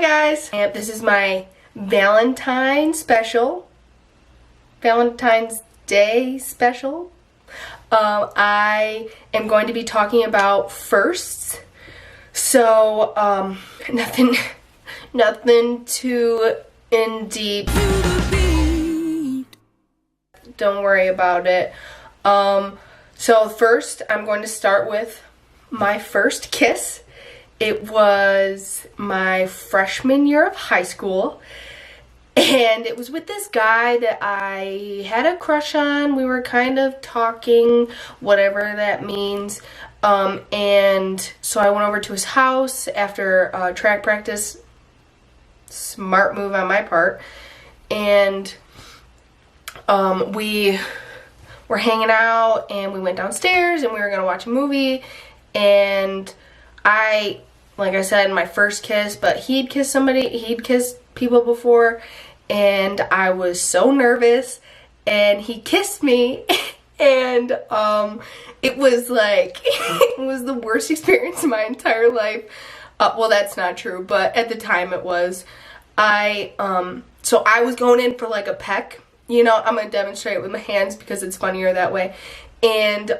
guys, and this is my Valentine special, Valentine's Day special. I am going to be talking about firsts, so nothing too in deep. Don't worry about it. So first, I'm going to start with my first kiss. It was my freshman year of high school, and it was with this guy that I had a crush on. We were kind of talking, whatever that means, and so I went over to his house after track practice. Smart move on my part. And we were hanging out, and we went downstairs, and we were gonna watch a movie, and like I said, my first kiss, but he'd kissed people before, and I was so nervous, and he kissed me, and it was like, it was the worst experience of my entire life. Well, that's not true, but at the time it was. So I was going in for like a peck, you know, I'm gonna demonstrate it with my hands because it's funnier that way, and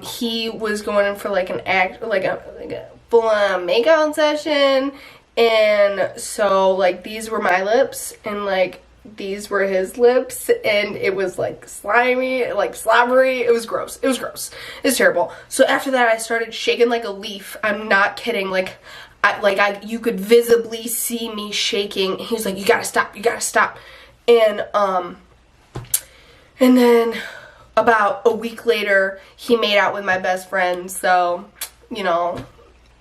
he was going in for like a full-on makeout session, and so like these were my lips and like these were his lips, and it was like slimy, like slobbery. It was gross. It was gross. It's terrible. So after that I started shaking like a leaf. I'm not kidding. You could visibly see me shaking. He was like, you gotta stop, you gotta stop. And then about a week later he made out with my best friend, so you know,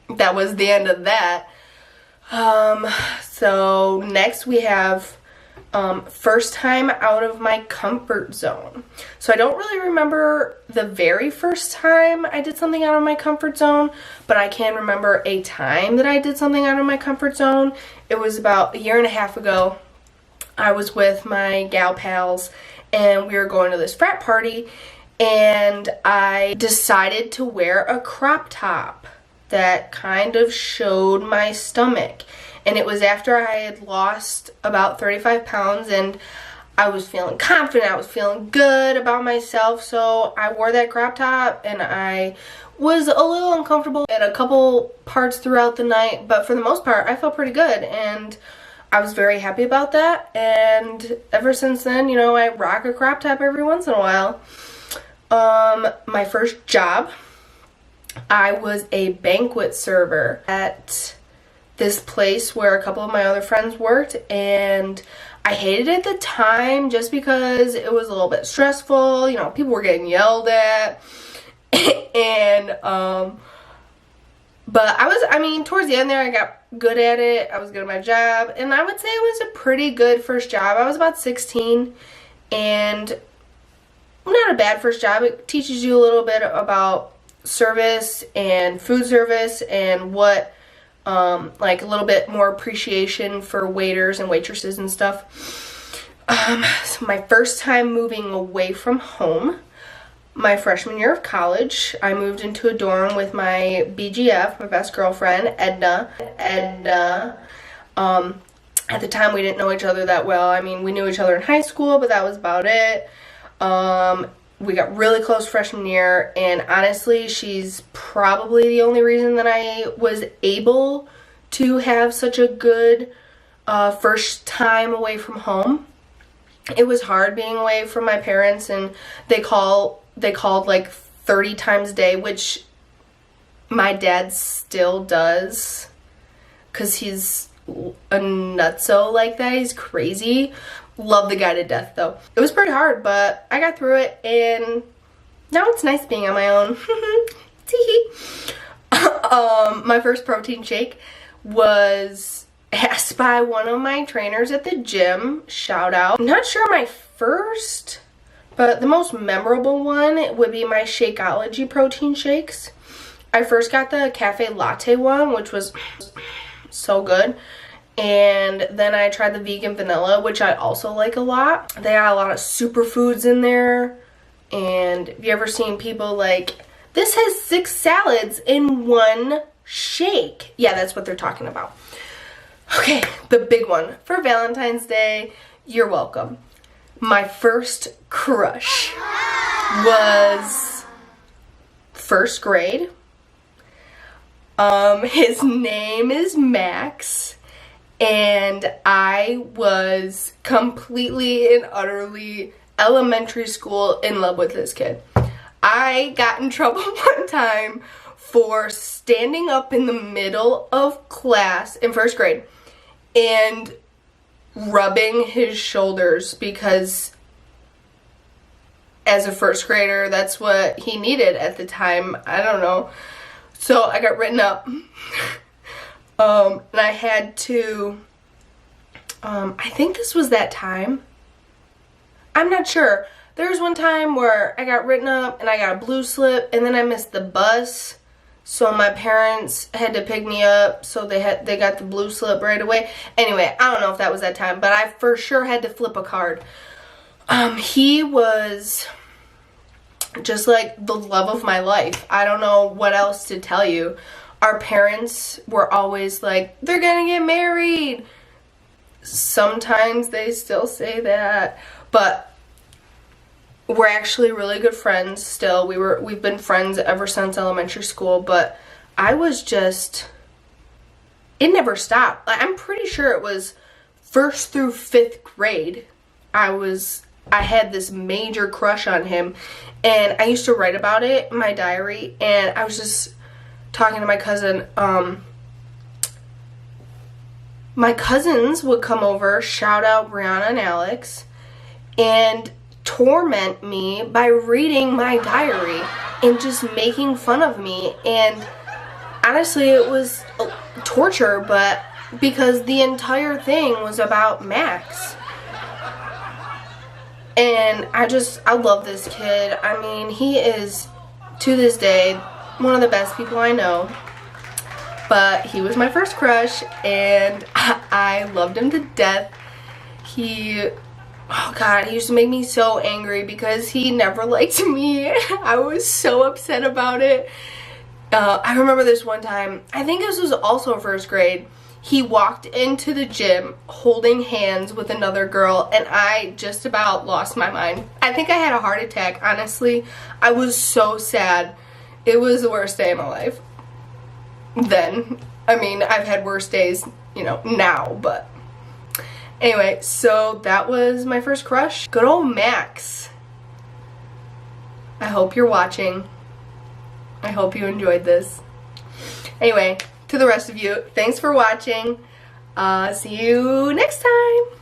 that was the end of that. So next we have first time out of my comfort zone. So I don't really remember the very first time I did something out of my comfort zone, but I can remember a time that I did something out of my comfort zone. It was about a year and a half ago. I was with my gal pals, and we were going to this frat party, and I decided to wear a crop top that kind of showed my stomach. And it was after I had lost about 35 pounds, and I was feeling confident, I was feeling good about myself, so I wore that crop top, and I was a little uncomfortable at a couple parts throughout the night, but for the most part I felt pretty good, and I was very happy about that. And ever since then, you know, I rock a crop top every once in a while. My first job, I was a banquet server at this place where a couple of my other friends worked, and I hated it at the time just because it was a little bit stressful. You know, people were getting yelled at, and but towards the end there I got good at it. I was good at my job, and I would say it was a pretty good first job. I was about 16, and not a bad first job. It teaches you a little bit about service and food service, and what like a little bit more appreciation for waiters and waitresses and stuff. So my first time moving away from home, my freshman year of college, I moved into a dorm with my BGF, my best girlfriend, Edna. At the time we didn't know each other that well. I mean, we knew each other in high school, but that was about it. We got really close freshman year, and honestly, she's probably the only reason that I was able to have such a good first time away from home. It was hard being away from my parents, and they called like 30 times a day, which my dad still does, because he's a nutso like that. He's crazy. Love the guy to death though. It was pretty hard, but I got through it, and now it's nice being on my own. My first protein shake was asked by one of my trainers at the gym. Shout out. I'm not sure my first, but the most memorable one would be my Shakeology protein shakes. I first got the cafe latte one, which was so good. And then I tried the vegan vanilla, which I also like a lot. They got a lot of superfoods in there. And have you ever seen people like, this has 6 salads in one shake? Yeah, that's what they're talking about. Okay, the big one for Valentine's Day. You're welcome. My first crush was first grade. His name is Max, and I was completely and utterly elementary school in love with this kid. I got in trouble one time for standing up in the middle of class in first grade and rubbing his shoulders because as a first grader, that's what he needed at the time. I don't know. So I got written up. And I had to, I think this was that time. I'm not sure. There was one time where I got written up and I got a blue slip and then I missed the bus. So my parents had to pick me up, so they got the blue slip right away. Anyway, I don't know if that was that time, but I for sure had to flip a card. He was just like the love of my life. I don't know what else to tell you. Our parents were always like, they're gonna get married. Sometimes they still say that, but we're actually really good friends still. We've been friends ever since elementary school, but I was just, it never stopped. I'm pretty sure it was 1st through 5th grade. I had this major crush on him, and I used to write about it in my diary, and I was just talking to my cousin. My cousins would come over, shout out Brianna and Alex, and torment me by reading my diary and just making fun of me. And honestly, it was torture, but because the entire thing was about Max. And I love this kid. I mean, he is, to this day, one of the best people I know. But he was my first crush, and I loved him to death. Oh God, he used to make me so angry because he never liked me. I was so upset about it. I remember this one time, I think this was also 1st grade, he walked into the gym holding hands with another girl, and I just about lost my mind. I think I had a heart attack, honestly. I was so sad. It was the worst day of my life. Then, I mean, I've had worse days, you know, now, but anyway, so that was my first crush. Good old Max. I hope you're watching. I hope you enjoyed this. Anyway, to the rest of you, thanks for watching. See you next time.